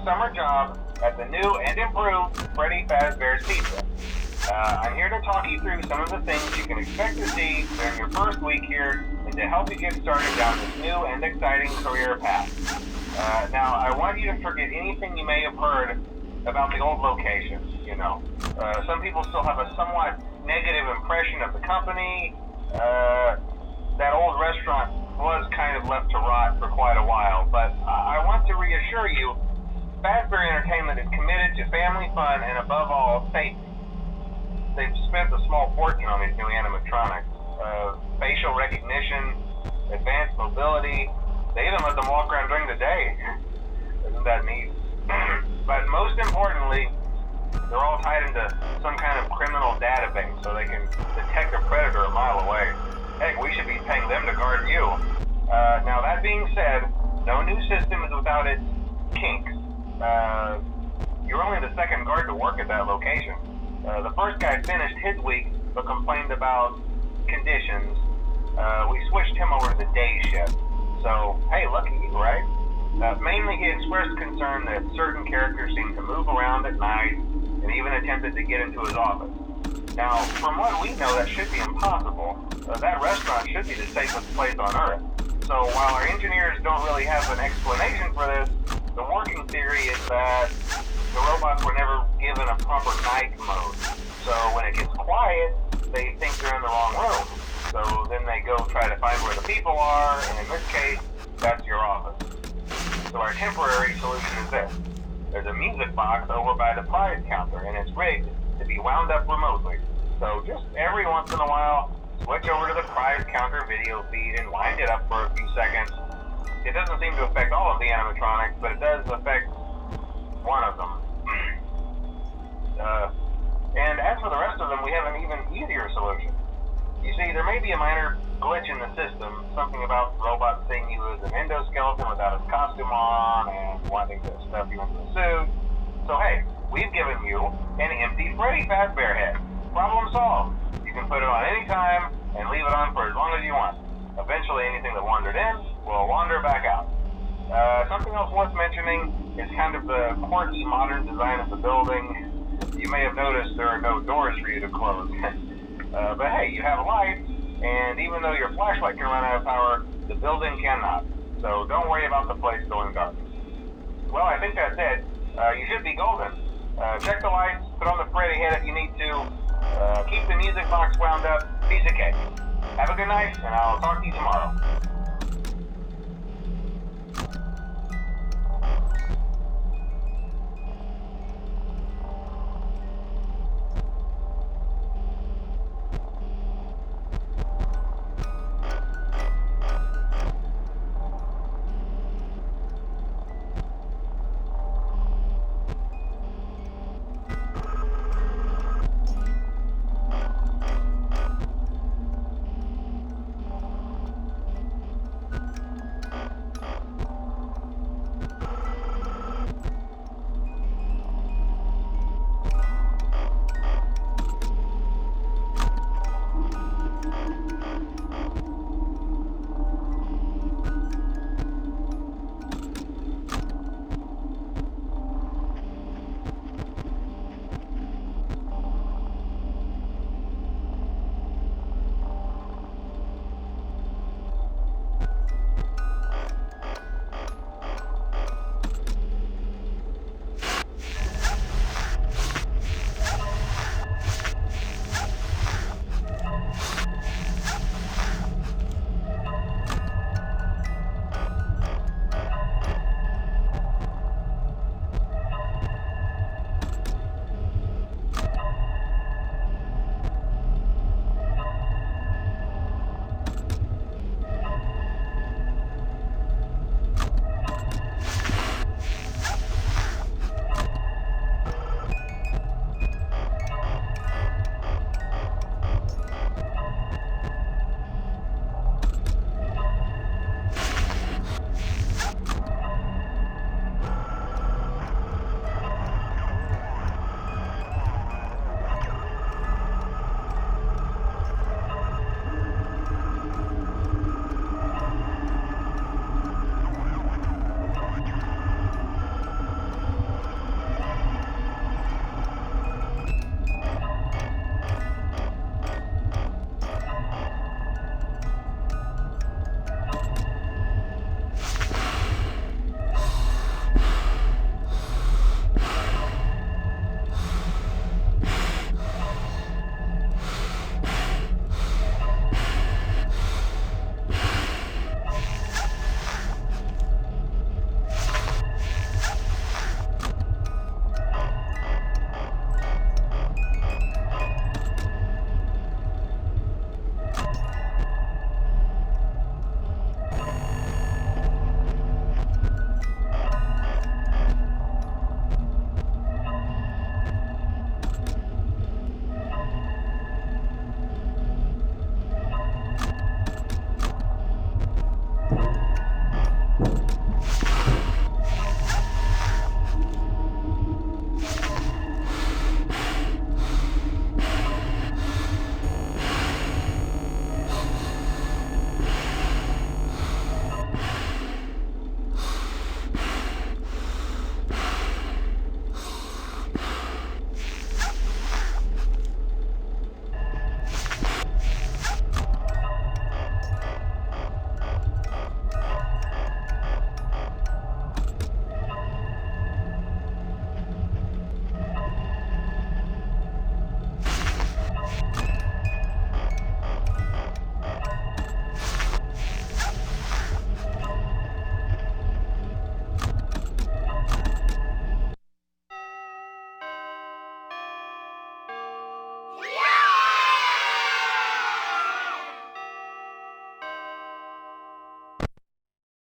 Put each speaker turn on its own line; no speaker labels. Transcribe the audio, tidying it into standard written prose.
summer job at the new and improved Freddy Fazbear's Pizza. I'm here to talk you through some of the things you can expect to see during your first week here and to help you get started down this new and exciting career path. Now, I want you to forget anything you may have heard about the old location. Some people still have a somewhat negative impression of the company. That old restaurant was kind of left to rot for quite a while, but I want to reassure you, Fazbear Entertainment is committed to family fun and above all, safety. They've spent a small fortune on these new animatronics. Facial recognition, advanced mobility, they even let them walk around during the day. Isn't that neat? But most importantly, they're all tied into some kind of criminal database so they can detect a predator a mile away. Heck, we should be paying them to guard you. Now that being said, no new system is without its kinks. You're only the second guard to work at that location. The first guy finished his week but complained about conditions. We switched him over to the day shift. So, hey, lucky you, right? Mainly he expressed concern that certain characters seemed to move around at night and even attempted to get into his office. Now, from what we know, that should be impossible. That restaurant should be the safest place on Earth. So while our engineers don't really have an explanation for this, the working theory is that the robots were never given a proper night mode. So when it gets quiet, they think they're in the wrong room. So then they go try to find where the people are, and in this case, that's your office. So our temporary solution is this. There's a music box over by the prize counter, and it's rigged to be wound up remotely. So just every once in a while, switch over to the prize counter video feed and wind it up for a few seconds. It doesn't seem to affect all of the animatronics, but it does affect one of them. And as for the rest of them, we have an even easier solution. You see, there may be a minor glitch in the system, something about the robot seeing you as an endoskeleton without his costume on and wanting to stuff you into a suit. So hey, we've given you an empty Freddy Fazbear head. Problem solved. You can put it on any time and leave it on for as long as you want. Eventually anything that wandered in will wander back out. Something else worth mentioning is kind of the quirky modern design of the building. You may have noticed there are no doors for you to close. But hey, you have lights, and even though your flashlight can run out of power, the building cannot. So don't worry about the place going dark. Well, I think that's it. You should be golden. Check the lights, put on the Freddy head if you need to. Keep the music box wound up. Piece of cake. Have a good night, and I'll talk to you tomorrow.